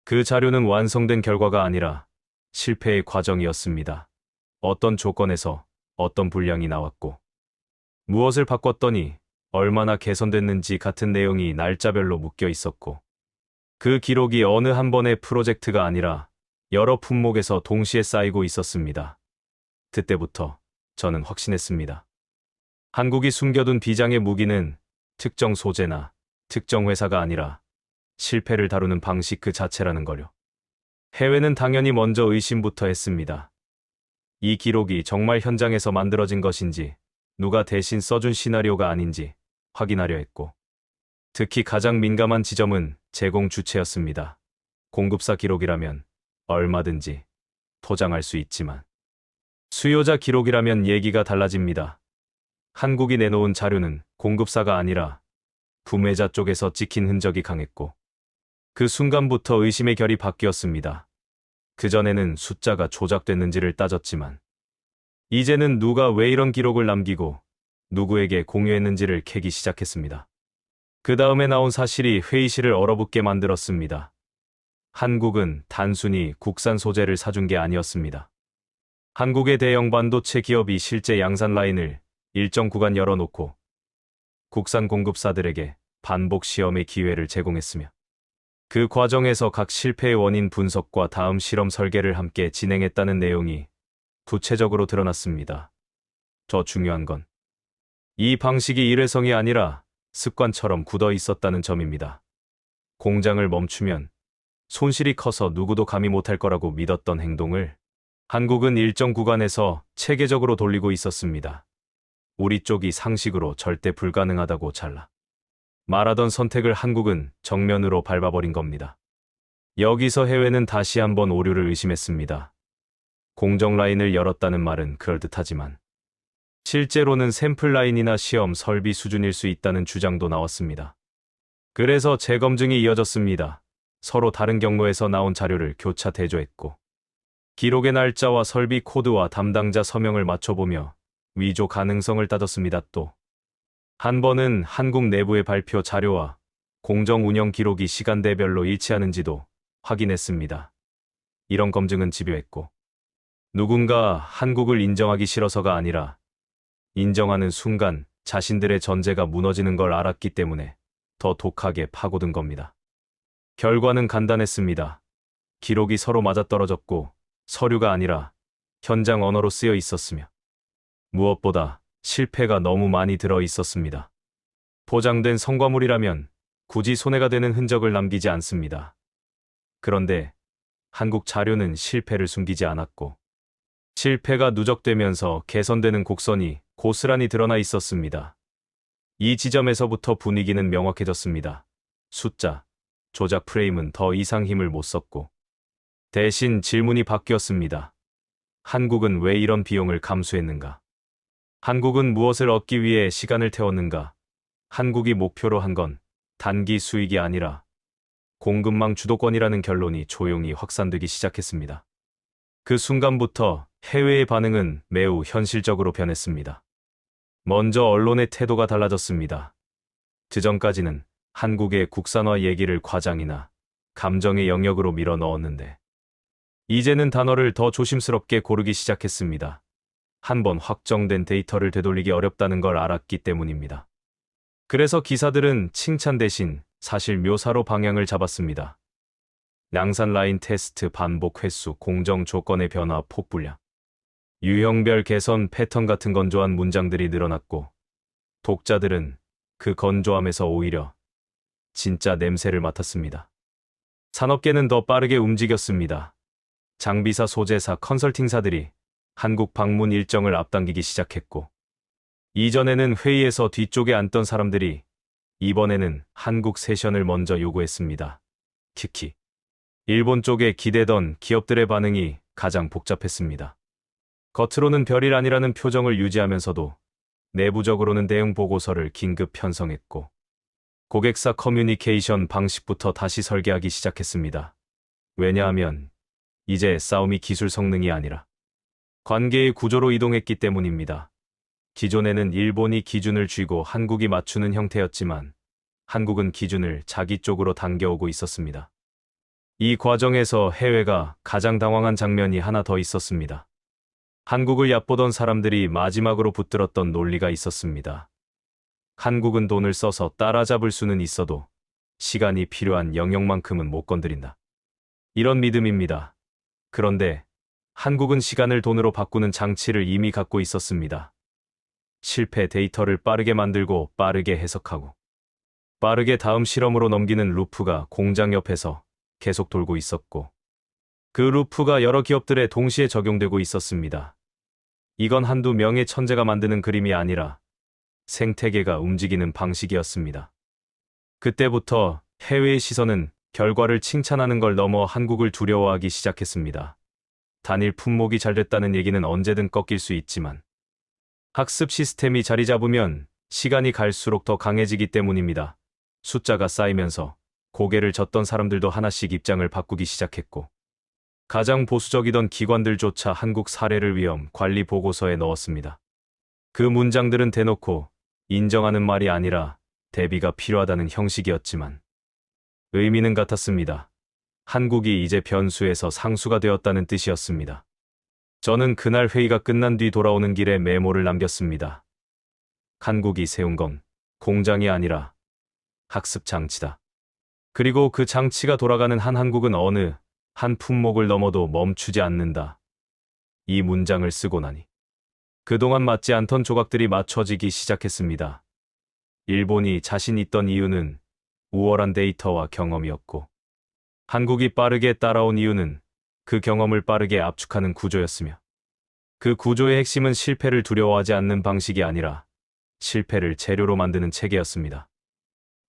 그 자료는 완성된 결과가 아니라 실패의 과정이었습니다. 어떤 조건에서 어떤 분량이 나왔고 무엇을 바꿨더니 얼마나 개선됐는지 같은 내용이 날짜별로 묶여 있었고 그 기록이 어느 한 번의 프로젝트가 아니라 여러 품목에서 동시에 쌓이고 있었습니다. 그때부터 저는 확신했습니다. 한국이 숨겨둔 비장의 무기는 특정 소재나 특정 회사가 아니라 실패를 다루는 방식 그 자체라는 거요. 해외는 당연히 먼저 의심부터 했습니다. 이 기록이 정말 현장에서 만들어진 것인지 누가 대신 써준 시나리오가 아닌지 확인하려 했고 특히 가장 민감한 지점은 제공 주체였습니다. 공급사 기록이라면 얼마든지 포장할 수 있지만 수요자 기록이라면 얘기가 달라집니다. 한국이 내놓은 자료는 공급사가 아니라 구매자 쪽에서 찍힌 흔적이 강했고 그 순간부터 의심의 결이 바뀌었습니다. 그전에는 숫자가 조작됐는지를 따졌지만 이제는 누가 왜 이런 기록을 남기고 누구에게 공유했는지를 캐기 시작했습니다. 그 다음에 나온 사실이 회의실을 얼어붙게 만들었습니다. 한국은 단순히 국산 소재를 사준 게 아니었습니다. 한국의 대형 반도체 기업이 실제 양산 라인을 일정 구간 열어놓고 국산 공급사들에게 반복 시험의 기회를 제공했으며 그 과정에서 각 실패의 원인 분석과 다음 실험 설계를 함께 진행했다는 내용이 구체적으로 드러났습니다. 더 중요한 건 이 방식이 일회성이 아니라 습관처럼 굳어 있었다는 점입니다. 공장을 멈추면 손실이 커서 누구도 감히 못할 거라고 믿었던 행동을 한국은 일정 구간에서 체계적으로 돌리고 있었습니다. 우리 쪽이 상식으로 절대 불가능하다고 잘라 말하던 선택을 한국은 정면으로 밟아버린 겁니다. 여기서 해외는 다시 한번 오류를 의심했습니다. 공정 라인을 열었다는 말은 그럴듯하지만 실제로는 샘플 라인이나 시험 설비 수준일 수 있다는 주장도 나왔습니다. 그래서 재검증이 이어졌습니다. 서로 다른 경로에서 나온 자료를 교차 대조했고 기록의 날짜와 설비 코드와 담당자 서명을 맞춰보며 위조 가능성을 따졌습니다. 또 한 번은 한국 내부의 발표 자료와 공정 운영 기록이 시간대별로 일치하는지도 확인했습니다. 이런 검증은 집요했고 누군가 한국을 인정하기 싫어서가 아니라 인정하는 순간 자신들의 전제가 무너지는 걸 알았기 때문에 더 독하게 파고든 겁니다. 결과는 간단했습니다. 기록이 서로 맞아떨어졌고 서류가 아니라 현장 언어로 쓰여 있었으며 무엇보다 실패가 너무 많이 들어 있었습니다. 포장된 성과물이라면 굳이 손해가 되는 흔적을 남기지 않습니다. 그런데 한국 자료는 실패를 숨기지 않았고 실패가 누적되면서 개선되는 곡선이 고스란히 드러나 있었습니다. 이 지점에서부터 분위기는 명확해졌습니다. 숫자, 조작 프레임은 더 이상 힘을 못 썼고 대신 질문이 바뀌었습니다. 한국은 왜 이런 비용을 감수했는가? 한국은 무엇을 얻기 위해 시간을 태웠는가? 한국이 목표로 한 건 단기 수익이 아니라 공급망 주도권이라는 결론이 조용히 확산되기 시작했습니다. 그 순간부터 해외의 반응은 매우 현실적으로 변했습니다. 먼저 언론의 태도가 달라졌습니다. 그전까지는 한국의 국산화 얘기를 과장이나 감정의 영역으로 밀어 넣었는데 이제는 단어를 더 조심스럽게 고르기 시작했습니다. 한번 확정된 데이터를 되돌리기 어렵다는 걸 알았기 때문입니다. 그래서 기사들은 칭찬 대신 사실 묘사로 방향을 잡았습니다. 양산 라인 테스트 반복 횟수, 공정 조건의 변화, 폭분량, 유형별 개선 패턴 같은 건조한 문장들이 늘어났고 독자들은 그 건조함에서 오히려 진짜 냄새를 맡았습니다. 산업계는 더 빠르게 움직였습니다. 장비사, 소재사, 컨설팅사들이 한국 방문 일정을 앞당기기 시작했고 이전에는 회의에서 뒤쪽에 앉던 사람들이 이번에는 한국 세션을 먼저 요구했습니다. 특히 일본 쪽에 기대던 기업들의 반응이 가장 복잡했습니다. 겉으로는 별일 아니라는 표정을 유지하면서도 내부적으로는 대응 보고서를 긴급 편성했고 고객사 커뮤니케이션 방식부터 다시 설계하기 시작했습니다. 왜냐하면 이제 싸움이 기술 성능이 아니라 관계의 구조로 이동했기 때문입니다. 기존에는 일본이 기준을 쥐고 한국이 맞추는 형태였지만 한국은 기준을 자기 쪽으로 당겨오고 있었습니다. 이 과정에서 해외가 가장 당황한 장면이 하나 더 있었습니다. 한국을 얕보던 사람들이 마지막으로 붙들었던 논리가 있었습니다. 한국은 돈을 써서 따라잡을 수는 있어도 시간이 필요한 영역만큼은 못 건드린다. 이런 믿음입니다. 그런데 한국은 시간을 돈으로 바꾸는 장치를 이미 갖고 있었습니다. 실패 데이터를 빠르게 만들고 빠르게 해석하고 빠르게 다음 실험으로 넘기는 루프가 공장 옆에서 계속 돌고 있었고 그 루프가 여러 기업들에 동시에 적용되고 있었습니다. 이건 한두 명의 천재가 만드는 그림이 아니라 생태계가 움직이는 방식이었습니다. 그때부터 해외의 시선은 결과를 칭찬하는 걸 넘어 한국을 두려워하기 시작했습니다. 단일 품목이 잘 됐다는 얘기는 언제든 꺾일 수 있지만 학습 시스템이 자리 잡으면 시간이 갈수록 더 강해지기 때문입니다. 숫자가 쌓이면서 고개를 젓던 사람들도 하나씩 입장을 바꾸기 시작했고 가장 보수적이던 기관들조차 한국 사례를 위험 관리 보고서에 넣었습니다. 그 문장들은 대놓고 인정하는 말이 아니라 대비가 필요하다는 형식이었지만 의미는 같았습니다. 한국이 이제 변수에서 상수가 되었다는 뜻이었습니다. 저는 그날 회의가 끝난 뒤 돌아오는 길에 메모를 남겼습니다. 한국이 세운 건 공장이 아니라 학습 장치다. 그리고 그 장치가 돌아가는 한 한국은 어느 한 품목을 넘어도 멈추지 않는다. 이 문장을 쓰고 나니 그동안 맞지 않던 조각들이 맞춰지기 시작했습니다. 일본이 자신 있던 이유는 우월한 데이터와 경험이었고, 한국이 빠르게 따라온 이유는 그 경험을 빠르게 압축하는 구조였으며, 그 구조의 핵심은 실패를 두려워하지 않는 방식이 아니라 실패를 재료로 만드는 체계였습니다.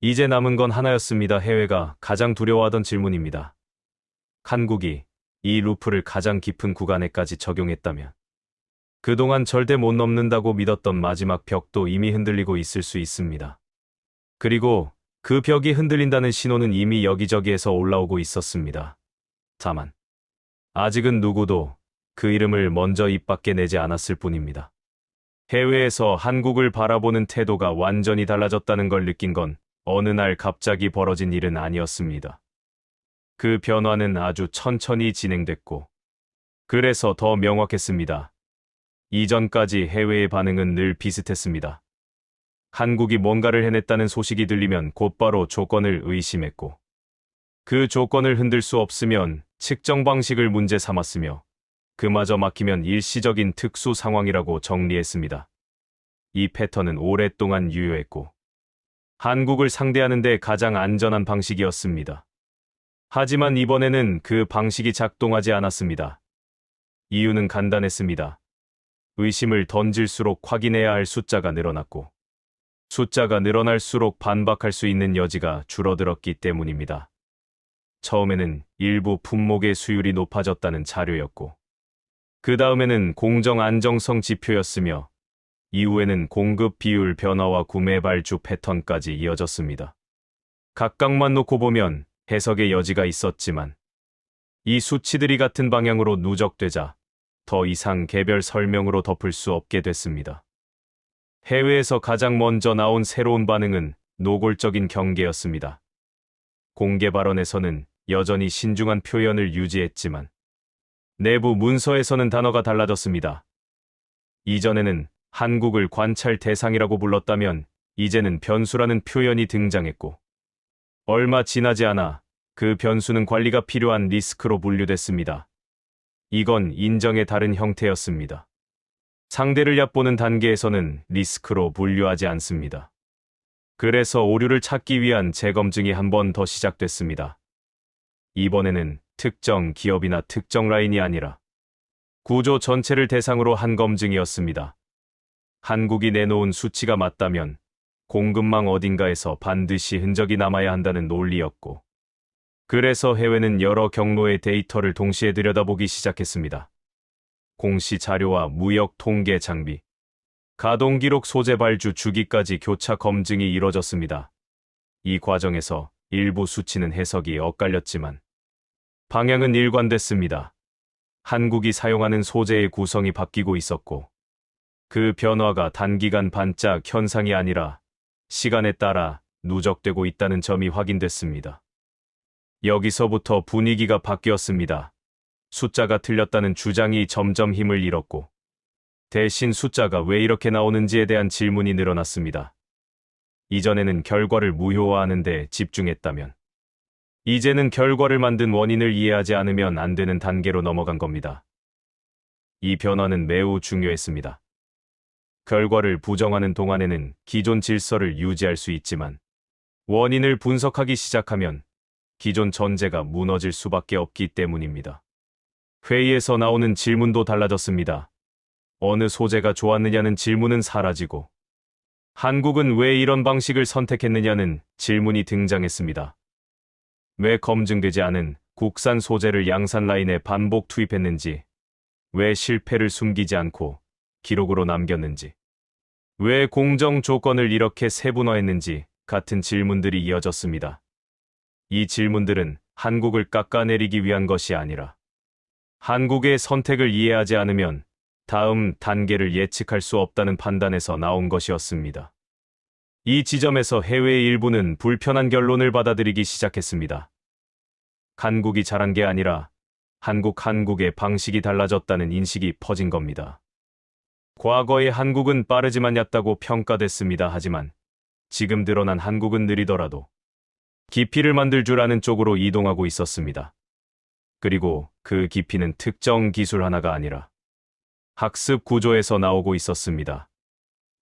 이제 남은 건 하나였습니다. 해외가 가장 두려워하던 질문입니다. 한국이 이 루프를 가장 깊은 구간에까지 적용했다면 그동안 절대 못 넘는다고 믿었던 마지막 벽도 이미 흔들리고 있을 수 있습니다. 그리고 그 벽이 흔들린다는 신호는 이미 여기저기에서 올라오고 있었습니다. 다만 아직은 누구도 그 이름을 먼저 입 밖에 내지 않았을 뿐입니다. 해외에서 한국을 바라보는 태도가 완전히 달라졌다는 걸 느낀 건 어느 날 갑자기 벌어진 일은 아니었습니다. 그 변화는 아주 천천히 진행됐고, 그래서 더 명확했습니다. 이전까지 해외의 반응은 늘 비슷했습니다. 한국이 뭔가를 해냈다는 소식이 들리면 곧바로 조건을 의심했고, 그 조건을 흔들 수 없으면 측정 방식을 문제 삼았으며, 그마저 막히면 일시적인 특수 상황이라고 정리했습니다. 이 패턴은 오랫동안 유효했고, 한국을 상대하는 데 가장 안전한 방식이었습니다. 하지만 이번에는 그 방식이 작동하지 않았습니다. 이유는 간단했습니다. 의심을 던질수록 확인해야 할 숫자가 늘어났고, 숫자가 늘어날수록 반박할 수 있는 여지가 줄어들었기 때문입니다. 처음에는 일부 품목의 수율이 높아졌다는 자료였고, 그 다음에는 공정 안정성 지표였으며, 이후에는 공급 비율 변화와 구매 발주 패턴까지 이어졌습니다. 각각만 놓고 보면 해석의 여지가 있었지만, 이 수치들이 같은 방향으로 누적되자 더 이상 개별 설명으로 덮을 수 없게 됐습니다. 해외에서 가장 먼저 나온 새로운 반응은 노골적인 경계였습니다. 공개 발언에서는 여전히 신중한 표현을 유지했지만, 내부 문서에서는 단어가 달라졌습니다. 이전에는 한국을 관찰 대상이라고 불렀다면 이제는 변수라는 표현이 등장했고, 얼마 지나지 않아 그 변수는 관리가 필요한 리스크로 분류됐습니다. 이건 인정의 다른 형태였습니다. 상대를 얕보는 단계에서는 리스크로 분류하지 않습니다. 그래서 오류를 찾기 위한 재검증이 한 번 더 시작됐습니다. 이번에는 특정 기업이나 특정 라인이 아니라 구조 전체를 대상으로 한 검증이었습니다. 한국이 내놓은 수치가 맞다면 공급망 어딘가에서 반드시 흔적이 남아야 한다는 논리였고, 그래서 해외는 여러 경로의 데이터를 동시에 들여다보기 시작했습니다. 공시 자료와 무역 통계 장비, 가동 기록 소재 발주 주기까지 교차 검증이 이뤄졌습니다. 이 과정에서 일부 수치는 해석이 엇갈렸지만 방향은 일관됐습니다. 한국이 사용하는 소재의 구성이 바뀌고 있었고, 그 변화가 단기간 반짝 현상이 아니라 시간에 따라 누적되고 있다는 점이 확인됐습니다. 여기서부터 분위기가 바뀌었습니다. 숫자가 틀렸다는 주장이 점점 힘을 잃었고, 대신 숫자가 왜 이렇게 나오는지에 대한 질문이 늘어났습니다. 이전에는 결과를 무효화하는 데 집중했다면, 이제는 결과를 만든 원인을 이해하지 않으면 안 되는 단계로 넘어간 겁니다. 이 변화는 매우 중요했습니다. 결과를 부정하는 동안에는 기존 질서를 유지할 수 있지만, 원인을 분석하기 시작하면 기존 전제가 무너질 수밖에 없기 때문입니다. 회의에서 나오는 질문도 달라졌습니다. 어느 소재가 좋았느냐는 질문은 사라지고, 한국은 왜 이런 방식을 선택했느냐는 질문이 등장했습니다. 왜 검증되지 않은 국산 소재를 양산 라인에 반복 투입했는지, 왜 실패를 숨기지 않고 기록으로 남겼는지, 왜 공정 조건을 이렇게 세분화했는지 같은 질문들이 이어졌습니다. 이 질문들은 한국을 깎아내리기 위한 것이 아니라 한국의 선택을 이해하지 않으면 다음 단계를 예측할 수 없다는 판단에서 나온 것이었습니다. 이 지점에서 해외의 일부는 불편한 결론을 받아들이기 시작했습니다. 한국이 잘한 게 아니라 한국의 방식이 달라졌다는 인식이 퍼진 겁니다. 과거의 한국은 빠르지만 얕다고 평가됐습니다. 하지만 지금 드러난 한국은 느리더라도 깊이를 만들 줄 아는 쪽으로 이동하고 있었습니다. 그리고 그 깊이는 특정 기술 하나가 아니라 학습 구조에서 나오고 있었습니다.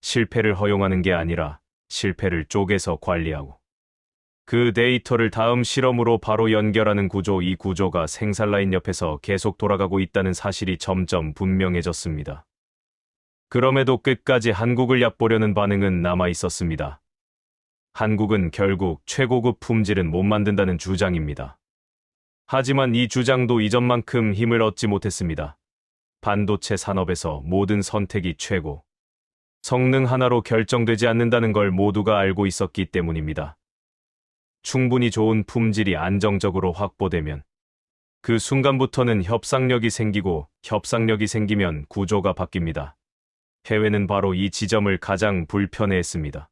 실패를 허용하는 게 아니라 실패를 쪼개서 관리하고 그 데이터를 다음 실험으로 바로 연결하는 구조, 이 구조가 생산라인 옆에서 계속 돌아가고 있다는 사실이 점점 분명해졌습니다. 그럼에도 끝까지 한국을 얕보려는 반응은 남아 있었습니다. 한국은 결국 최고급 품질은 못 만든다는 주장입니다. 하지만 이 주장도 이전만큼 힘을 얻지 못했습니다. 반도체 산업에서 모든 선택이 최고, 성능 하나로 결정되지 않는다는 걸 모두가 알고 있었기 때문입니다. 충분히 좋은 품질이 안정적으로 확보되면 그 순간부터는 협상력이 생기고 협상력이 생기면 구조가 바뀝니다. 해외는 바로 이 지점을 가장 불편해했습니다.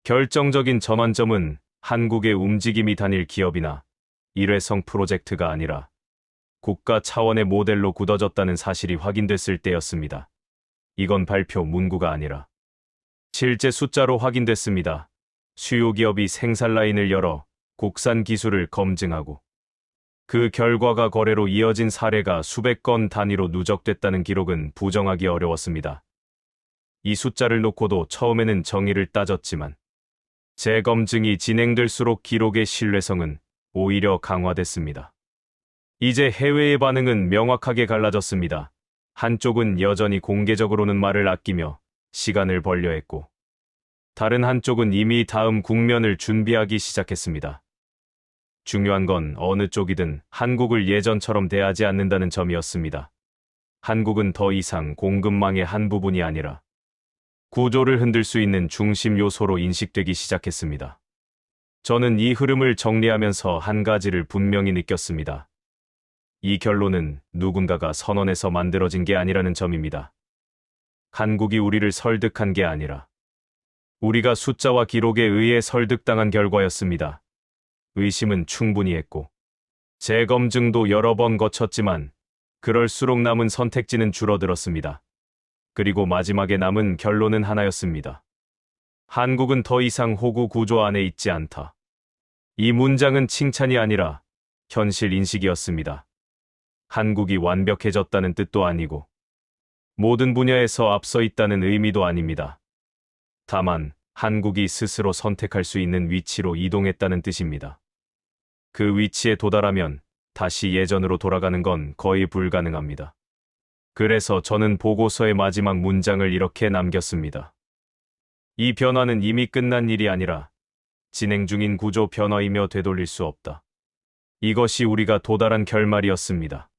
결정적인 전환점은 한국의 움직임이 단일 기업이나 일회성 프로젝트가 아니라 국가 차원의 모델로 굳어졌다는 사실이 확인됐을 때였습니다. 이건 발표 문구가 아니라 실제 숫자로 확인됐습니다. 수요 기업이 생산 라인을 열어 국산 기술을 검증하고 그 결과가 거래로 이어진 사례가 수백 건 단위로 누적됐다는 기록은 부정하기 어려웠습니다. 이 숫자를 놓고도 처음에는 정의를 따졌지만 재검증이 진행될수록 기록의 신뢰성은 오히려 강화됐습니다. 이제 해외의 반응은 명확하게 갈라졌습니다. 한쪽은 여전히 공개적으로는 말을 아끼며 시간을 벌려 했고 다른 한쪽은 이미 다음 국면을 준비하기 시작했습니다. 중요한 건 어느 쪽이든 한국을 예전처럼 대하지 않는다는 점이었습니다. 한국은 더 이상 공급망의 한 부분이 아니라 구조를 흔들 수 있는 중심 요소로 인식되기 시작했습니다. 저는 이 흐름을 정리하면서 한 가지를 분명히 느꼈습니다. 이 결론은 누군가가 선언해서 만들어진 게 아니라는 점입니다. 한국이 우리를 설득한 게 아니라 우리가 숫자와 기록에 의해 설득당한 결과였습니다. 의심은 충분히 했고 재검증도 여러 번 거쳤지만 그럴수록 남은 선택지는 줄어들었습니다. 그리고 마지막에 남은 결론은 하나였습니다. 한국은 더 이상 호구 구조 안에 있지 않다. 이 문장은 칭찬이 아니라 현실 인식이었습니다. 한국이 완벽해졌다는 뜻도 아니고 모든 분야에서 앞서 있다는 의미도 아닙니다. 다만 한국이 스스로 선택할 수 있는 위치로 이동했다는 뜻입니다. 그 위치에 도달하면 다시 예전으로 돌아가는 건 거의 불가능합니다. 그래서 저는 보고서의 마지막 문장을 이렇게 남겼습니다. 이 변화는 이미 끝난 일이 아니라 진행 중인 구조 변화이며 되돌릴 수 없다. 이것이 우리가 도달한 결말이었습니다.